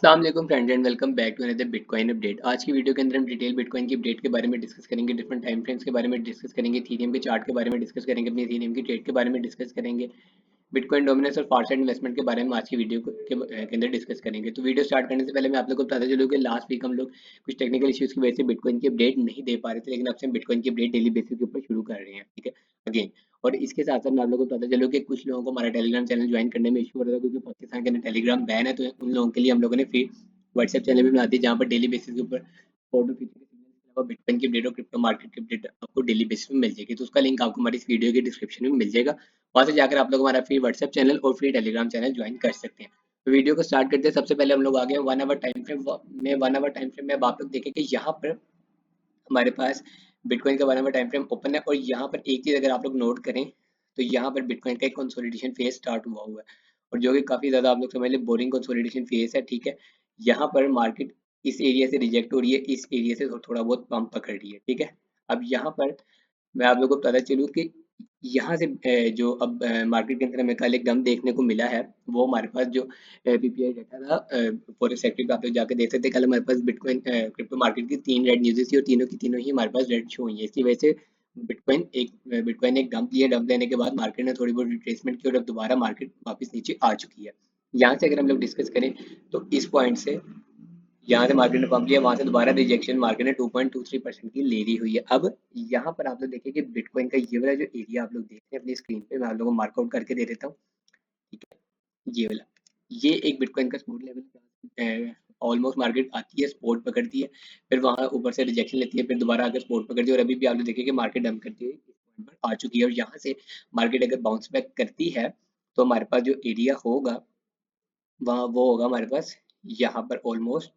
अस्सलाम वालेकुम friends and welcome back to another bitcoin update. आज की वीडियो के अंदर हम डिटेल बिटकॉइन की अपडेट के बारे में डिस्कस करेंगे, डिफरेंट टाइम फ्रेम्स के बारे में डिस्कस करेंगे, इथेरियम के चार्ट के बारे में डिस्कस करेंगे, अपनी इथेरियम की ट्रेड के बारे में डिस्कस करेंगे, बिटकॉइन डोमिनेंस और फारसाइड इन्वेस्टमेंट के बारे में आज की वीडियो के अंदर डिस्कस करेंगे। तो वीडियो स्टार्ट करने से पहले मैं आप लोगों को बताता चलूँ कि लास्ट वीक हम लोग कुछ टेक्निकल इश्यूज की वजह से बिटकॉइन की अपडेट नहीं दे पा रहे थे, लेकिन अब से हम बिटकॉइन की अपडेट डेली बेसिस के ऊपर शुरू कर रहे हैं, ठीक है अगेन। और इसके साथ साथ मैं आप लोगों को बताता चलूँ कि कुछ लोगों को हमारा टेलीग्राम चैनल ज्वाइन करने में इशू हो रहा था, क्योंकि पाकिस्तान के अंदर टेलीग्राम बैन है, तो उन लोगों के लिए हम लोगों ने फिर व्हाट्सएप चैनल भी बनाती है, जहाँ पर डेली बेसिस के ऊपर फोटो खींचने के अलावा बिटकॉइन की अपडेट और क्रिप्टो मार्केट की अपडेट आपको डेली बेसिस में मिल जाएगी। तो उसका लिंक आपको हमारी इस वीडियो के डिस्क्रिप्शन में मिल जाएगा। वहां से जाकर आप लोग हमारा फ्री व्हाट्सएप चैनल और फ्री टेलीग्राम चैनल ज्वाइन कर सकते हैं। तो वीडियो को स्टार्ट करते हैं। सबसे पहले हम लोग आ गए 1 आवर टाइम फ्रेम में। 1 आवर टाइम फ्रेम में अब आप लोग देखें कि यहाँ पर हमारे पास बिटकॉइन का 1 आवर टाइम फ्रेम ओपन है, और यहाँ पर एक चीज अगर आप लोग नोट करें तो यहाँ पर बिटकॉइन का एक कंसोलिडेशन फेज स्टार्ट हुआ है, और जो कि काफी ज्यादा आप लोग समझ लें बोरिंग कंसोलिडेशन फेज है, ठीक है। यहाँ पर मार्केट इस एरिया से रिजेक्ट हो रही है, इस एरिया से थोड़ा बहुत पंप पकड़ रही है, ठीक है। अब यहाँ पर मैं आप लोगों को बताता चलूँ कि यहाँ से जो अब मार्केट के अंदर हमें कल एक डंप देखने को मिला है, वो हमारे पास जो पीपीआई डाटा था फॉरेक्स सेक्टर पे आप लोग जाके देख सकते हैं। कल हमारे पास बिटकॉइन क्रिप्टो मार्केट की 3 रेड न्यूज़ थी, और तीनों की तीनों ही हमारे पास रेड शो हुई है। इसकी वजह से बिटकॉइन एक डंप लिया, डंप लेने के बाद मार्केट ने थोड़ी बहुत रिट्रेसमेंट की, और अब दोबारा मार्केट वापस नीचे आ चुकी है। यहाँ से अगर हम लोग डिस्कस करें तो इस पॉइंट से यहाँ से मार्केट ने पंप लिया, वहां से दोबारा रिजेक्शन मार्केट ने 2.23% की ले ली हुई है। अब यहाँ पर आप लोग देखिए कि बिटकॉइन का ये वाला जो एरिया आप लोग देख रहे हैं अपनी स्क्रीन पे, मैं आप लोगों को मार्कआउट करके दे देता हूँ, ठीक है। ये वाला, ये एक बिटकॉइन का सपोर्ट लेवल ऑलमोस्ट मार्केट आती है, सपोर्ट पकड़ती है, फिर वहां ऊपर से रिजेक्शन लेती है, फिर दोबारा आकर सपोर्ट पकड़ती है, और अभी भी आप लोग देखिए कि मार्केट डंप करती है, इस पॉइंट पर आ चुकी है। और यहाँ से मार्केट अगर बाउंस बैक करती है तो हमारे पास जो एरिया होगा वहाँ वो होगा हमारे पास यहाँ पर ऑलमोस्ट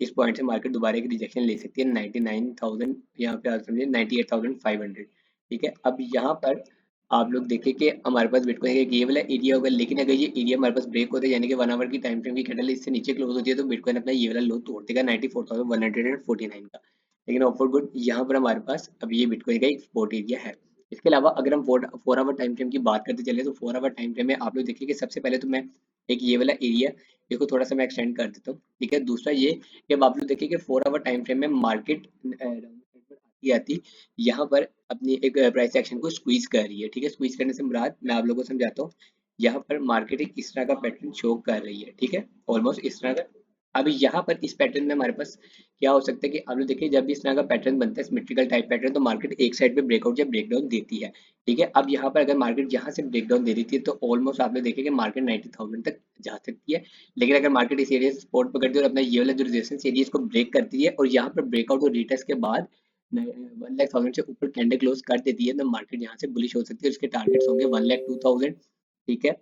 इस पॉइंट से मार्केट दोबारा एक रिजेक्शन ले सकती है 99,000, यहाँ पे आप समझिए 98,500, ठीक है। अब यहाँ पर आप लोग देखें कि हमारे पास बिटकॉइन का एक ये वाला एरिया होगा, लेकिन अगर ये एरिया हमारे पास ब्रेक होता है, यानी कि 1 आवर की टाइम फ्रेम की कैंडल इससे नीचे क्लोज होती है, तो बिटकॉइन अपना ये वाला लो तोड़ देगा 94,149 का। लेकिन ऑफर गुड यहाँ पर हमारे पास अब ये बिटकॉइन का एक सपोर्ट एरिया है। इसके अलावा अगर हम 4 आवर टाइम फ्रेम की बात करते चले, तो 4 आवर टाइम फ्रेम में आप लोग देखिए कि सबसे पहले तो मैं एक ये वाला एरिया, इसको थोड़ा सा मैं एक्सटेंड कर देता हूँ, ठीक है। दूसरा ये कि अब आप लोग देखिए कि 4 आवर टाइम फ्रेम में मार्केट आती आती यहाँ पर अपनी एक प्राइस एक्शन को स्क्वीज कर रही है, ठीक है। स्क्वीज करने से मुराद मैं आप लोगों को समझाता हूँ। यहाँ पर मार्केट एक इस तरह का पैटर्न शो कर रही है, ठीक है, ऑलमोस्ट इस तरह का। अभी यहाँ पर इस पैटर्न में हमारे पास क्या हो सकता है कि आप लोग देखिए जब भी इस तरह का पैटर्न बनता है, सिमेट्रिकल टाइप पैटर्न, तो मार्केट एक साइड पे ब्रेकआउट या ब्रेकडाउन देती है, ठीक है। अब यहाँ पर अगर मार्केट यहाँ से ब्रेकडाउन दे देती है तो ऑलमोस्ट आप लोग देखिए कि मार्केट 90,000 तक जा सकती है। लेकिन अगर मार्केट इस एरिया से सपोर्ट पकड़ती है और अपना ये वाला जो रेजिस्टेंस एरिया इसको ब्रेक करती है, और यहाँ पर ब्रेकआउट और रीटेस्ट के बाद 1,00,000 से ऊपर कैंडल क्लोज कर देती है, तो मार्केट यहाँ से बुलिश हो सकती है। उसके टारगेट्स होंगे 1,02,000, ठीक है।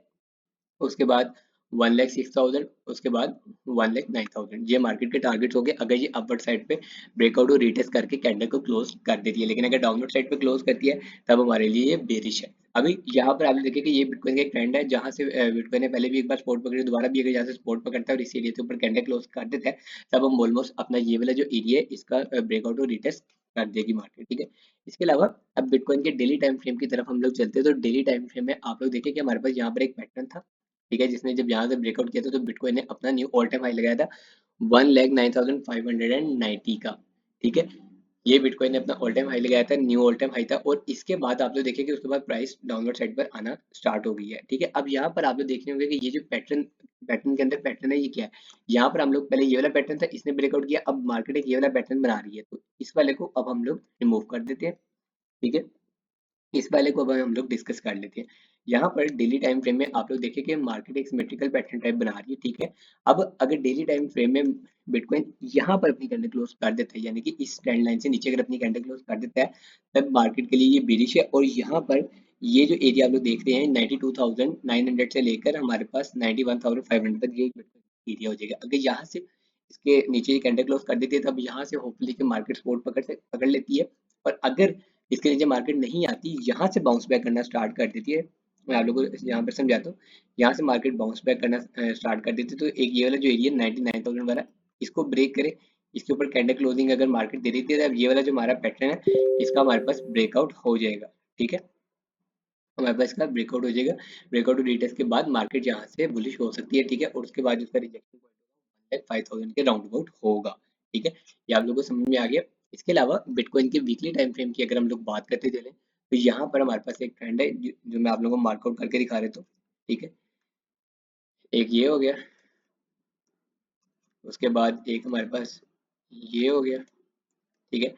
उसके बाद 1,06,000, उसके बाद 1,09,000, ये मार्केट के टारगेट्स हो गए अगर ये अपवर्ड साइड पे ब्रेकआउट और रीटेस्ट करके कैंडल को क्लोज कर देती है। लेकिन अगर डाउनवर्ड साइड पे क्लोज करती है तब हमारे लिए ये बेरिश है। अभी यहाँ पर आप देखिए कि ये बिटकॉइन का एक ट्रेंड है, जहाँ से बिटकॉइन ने पहले भी एक बार सपोर्ट पकड़ी, दोबारा भी अगर यहाँ से सपोर्ट पकड़ता है और इस एरिया से ऊपर कैंडल क्लोज कर देता है, तब हम ऑलमोस्ट अपना ये वाला जो एरिया है इसका ब्रेकआउट और रीटेस्ट कर देगी मार्केट, ठीक है। इसके अलावा अब बिटकॉइन के डेली टाइम फ्रेम की तरफ हम लोग चलते हैं, तो डेली टाइम फ्रेम में आप लोग देखिए कि हमारे पास यहाँ पर एक पैटर्न था, ठीक है, जिसने जब यहाँ से ब्रेकआउट किया था तो बिटकॉइन ने अपना न्यू ऑल टाइम हाई लगाया था 1,09,590 का, ठीक है। ये बिटकॉइन ने अपना ऑल टाइम हाई लगाया था, न्यू ऑल टाइम हाई था, और इसके बाद आप लोग देखिए कि उसके बाद प्राइस डाउनवर्ड साइड पर आना स्टार्ट हो गई है, ठीक है। अब यहाँ पर आप लोग देखने होंगे कि ये जो पैटर्न पैटर्न के अंदर पैटर्न है, ये क्या है। यहाँ पर हम लोग पहले ये वाला पैटर्न था, इसने ब्रेकआउट किया, अब मार्केट एक ये वाला पैटर्न बना रही है, तो इस वाले को अब हम लोग रिमूव कर देते हैं, ठीक है। इस वाले को अब हम लोग डिस्कस कर लेते हैं। यहाँ पर डेली टाइम फ्रेम में आप लोग देखिए कि मार्केट एक सिमेट्रिकल पैटर्न टाइप बना रही है, ठीक है। अब अगर डेली टाइम फ्रेम में बिटकॉइन यहाँ पर अपनी कैंडल क्लोज कर देता है, यानी कि इस ट्रेंड लाइन से नीचे अगर अपनी कैंडल क्लोज कर देता है, तब मार्केट के लिए ये बेरिश है। और यहाँ पर ये जो एरिया आप लोग देख रहे हैं 92,900 से लेकर हमारे पास 91,500 तक ये एरिया हो जाएगा। अगर यहाँ से इसके नीचे कैंडल क्लोज कर देती है, तब यहाँ से होपफुली कि मार्केट सपोर्ट पकड़ लेती है। और अगर इसके नीचे मार्केट नहीं आती, यहाँ से बाउंस बैक करना स्टार्ट कर देती है, मैं आप लोगों को यहाँ पर समझाता हूँ। यहाँ से मार्केट बाउंस बैक करना स्टार्ट कर देती है, तो एक ये वाला जो एरिया 99,000 वाला, इसको ब्रेक करे, इसके ऊपर कैंडल क्लोजिंग अगर मार्केट दे देती है, तो ये वाला जो हमारा पैटर्न है इसका हमारे पास ब्रेकआउट हो जाएगा, ठीक है। हमारे पास इसका ब्रेकआउट हो जाएगा। ब्रेकआउट और रिटेस्ट के बाद मार्केट यहाँ से बुलिश हो सकती है, ठीक है। और उसके बाद उसका रिजेक्शन 5000 के राउंड अबाउट होगा। ठीक है, ये आप लोगों को समझ में आ गया। इसके अलावा बिटकॉइन के वीकली टाइम फ्रेम की अगर हम लोग बात करते चले तो यहाँ पर हमारे पास एक ट्रेंड है जो मैं आप लोगों को मार्कआउट करके दिखा रहा हूँ। ठीक है, एक ये हो गया, उसके बाद एक हमारे पास ये हो गया। ठीक है,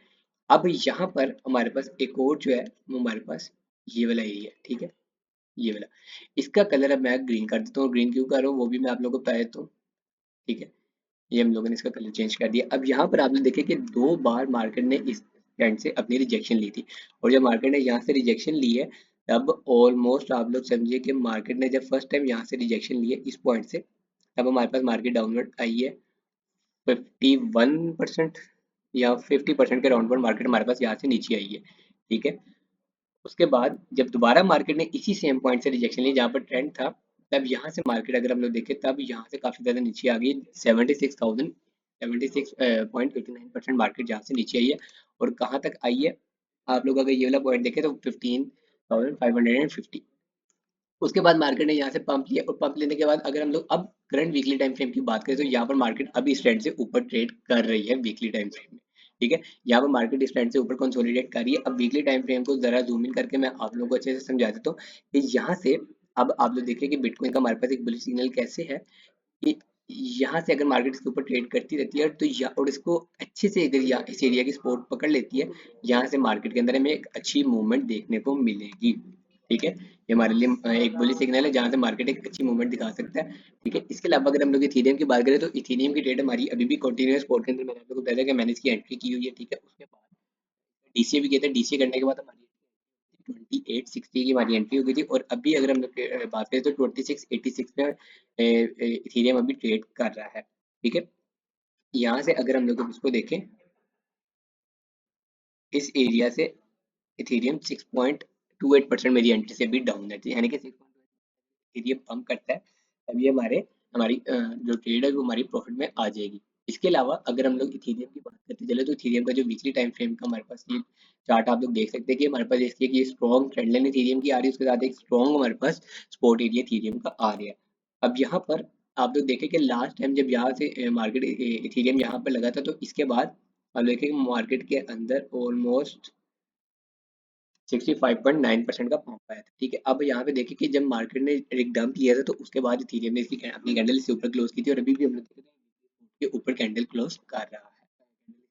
अब यहाँ पर हमारे पास एक और जो है वो हमारे पास ये वाला एरिया है। ठीक है, ये वाला, इसका कलर अब मैं ग्रीन कर देता हूँ। ग्रीन क्यों कर रहा हूँ वो भी मैं आप लोगों को बता देता हूँ। ठीक है, ये हम लोगों ने इसका कलर चेंज कर दिया। अब यहाँ पर आपने देखे कि 2 बार मार्केट ने इस ट्रेंड से अपनी रिजेक्शन ली थी, और जब मार्केट ने यहाँ से रिजेक्शन ली है तब ऑलमोस्ट आप लोग समझिए कि मार्केट ने जब फर्स्ट टाइम यहाँ से रिजेक्शन ली है इस पॉइंट से, तब हमारे पास मार्केट डाउनवर्ड आई है 51% या 50% के राउंड पर मार्केट हमारे पास यहाँ से नीचे आई है। ठीक है, उसके बाद जब दोबारा मार्केट ने इसी सेम पॉइंट से रिजेक्शन ली जहाँ पर ट्रेंड था, तब यहाँ से मार्केट अगर हम लोग देखें तब यहाँ से काफी ज्यादा नीचे आ गई। 76,000 76.89% मार्केट जहाँ से नीचे आई है, और कहाँ तक आई है आप लोग अगर ये वाला पॉइंट देखें तो 15,550। उसके बाद मार्केट ने यहाँ से पंप लिया, और पंप लेने के बाद अगर हम लोग अब करंट वीकली टाइम फ्रेम की बात करें तो यहाँ पर मार्केट अभी इस ट्रेंड से ऊपर ट्रेड कर रही है वीकली टाइम फ्रेम में। ठीक है, यहाँ पर मार्केट इस ट्रेंड से ऊपर कंसोलिडेट कर रही है। अब वीकली टाइम फ्रेम को जरा जूम इन करके मैं आप लोगों को अच्छे से समझा देता हूँ कि यहाँ से अब आप लोग देखिए कि बिटकॉइन का हमारे पास एक बुलिश सिग्नल कैसे है कि यहाँ से अगर मार्केट इसके ऊपर ट्रेड करती रहती है तो और इसको अच्छे से अगर यहाँ इस एरिया की सपोर्ट पकड़ लेती है, यहाँ से मार्केट के अंदर हमें एक अच्छी मूवमेंट देखने को मिलेगी। ठीक है, ये हमारे लिए एक बुलिश सिग्नल है जहाँ से मार्केट एक अच्छी मूवमेंट दिखा सकता है। ठीक है, इसके अलावा अगर हम लोग इथेरियम की बात करें तो इथेरियम की ट्रेड हमारी अभी भी कंटिन्यूअस सपोर्ट के अंदर मैंने आप लोगों को बताया कि मैंने इसकी एंट्री की हुई है। ठीक है, उसके बाद डीसीए भी किया था। डीसीए करने के बाद हमारी 2860 की हमारी एंट्री हो गई थी, और अभी अगर हम लोग बात करें तो 2686 में इथेरियम अभी ट्रेड कर रहा है। ठीक है, यहाँ से अगर हम लोग इसको देखें इस एरिया से इथेरियम 6.28% मेरी एंट्री से भी डाउन है, यानी कि 6.28 इथेरियम पंप करता है तभी हमारी जो ट्रेड है वो हमारी प्रॉफिट में आ जाएगी। इसके अलावा अगर हम लोग इथेरियम की बात करते चले तो इथेरियम का जो वीकली टाइम फ्रेम का हमारे पास ये चार्ट आप लोग देख सकते हैं कि हमारे पास इसकी एक स्ट्रॉन्ग ट्रेंड लाइन इथेरियम की आ रही है, उसके साथ एक स्ट्रॉन्ग हमारे पास सपोर्ट एरिया इथेरियम का आ रहा है। अब यहाँ पर आप लोग देखें कि लास्ट टाइम जब यहाँ से मार्केट इथेरियम यहाँ पर लगा था तो इसके बाद आप देखें मार्केट के अंदर ऑलमोस्ट 65.9% का पंप आया था। ठीक है, अब यहाँ पे देखिए कि जब मार्केट ने एक डंप लिया था तो उसके बाद इथेरियम ने इसकी अपनी कैंडल इससे ऊपर क्लोज की थी, और अभी भी हम लोग के ऊपर कैंडल क्लोज कर रहा है,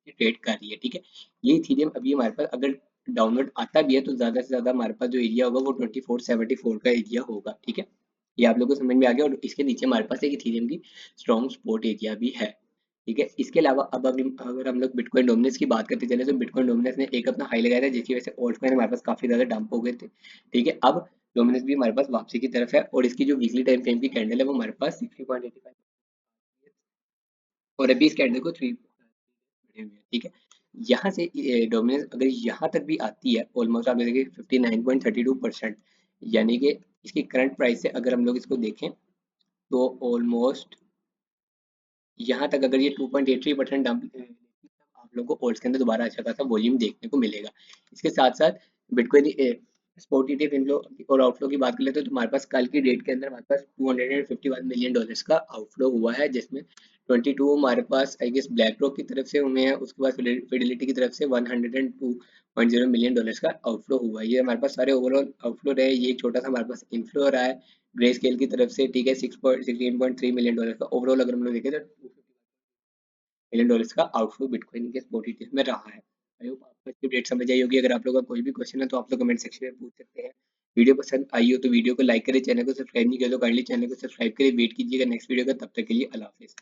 ट्रेड कर रही है। ठीक है, ये इथेरियम अभी हमारे पास अगर डाउनवर्ड आता भी है तो ज्यादा से ज्यादा हमारे पास जो एरिया होगा वो 2474 का एरिया होगा। ठीक है, ये आप लोगों को समझ में आ गया, और इसके नीचे हमारे पास एक इथेरियम की स्ट्रॉन्ग सपोर्ट एरिया भी है। ठीक है, इसके अलावा अब अगर हम लोग बिटकॉइन डोमिनेंस की बात करते चले तो बिटकॉइन डोमिनेंस ने एक अपना हाई लगाया था जिसकी वजह से ऑल्ट कॉइन हमारे पास काफी ज्यादा डंप हो गए थे। ठीक है, अब डोमिनेंस भी हमारे पास वापसी की तरफ है, और इसकी जो वीकली टाइम फ्रेम की कैंडल है वो हमारे पास 60.85, और अभी इस कैंडल को 3 बढ़े हुए हैं। ठीक है, यहाँ से डोमिनेंस अगर यहाँ तक भी आती है ऑलमोस्ट आप देखिए 59.32%, यानी कि इसकी करंट प्राइस से अगर हम लोग इसको देखें तो ऑलमोस्ट यहाँ तक अगर ये 2.83% डंप आप लोगों को ओल्ड्स के अंदर दोबारा अच्छा खासा वॉल्यूम देखने को मिलेगा। इसके साथ साथ बिटकॉइन स्पॉट ईटीएफ इनफ्लो और आउटफ्लो की बात कर लेते हैं तो हमारे पास कल की डेट के अंदर हमारे पास $251 मिलियन का आउटफ्लो हुआ है, जिसमें 22 हमारे पास आई गेस ब्लैक रॉक की तरफ से हुए हैं, उसके बाद फिडेलिटी की तरफ से $102.0 का आउटफ्लो हुआ है। ये हमारे पास सारे ओवरऑल आउटफ्लो रहे, ये एक छोटा सा हमारे पास इनफ्लो रहा है ग्रे स्केल की तरफ से। ठीक है, $16.3 मिलियन का ओवरऑल अगर हम लोग देखें तो $251 मिलियन का आउटफ्लो बिटकॉइन के स्पॉट ईटीएफ में रहा है। आई होप आपको इसकी अपडेट समझ आई होगी। अगर आप लोगों का कोई भी क्वेश्चन है तो आप लोग कमेंट सेक्शन में पूछ सकते हैं। वीडियो पसंद आई हो तो वीडियो को लाइक करें, चैनल को सब्सक्राइब नहीं किया तो काइंडली चैनल को सब्सक्राइब करें। वेट कीजिएगा नेक्स्ट वीडियो का, तब तक के लिए अल्लाह हाफिज़।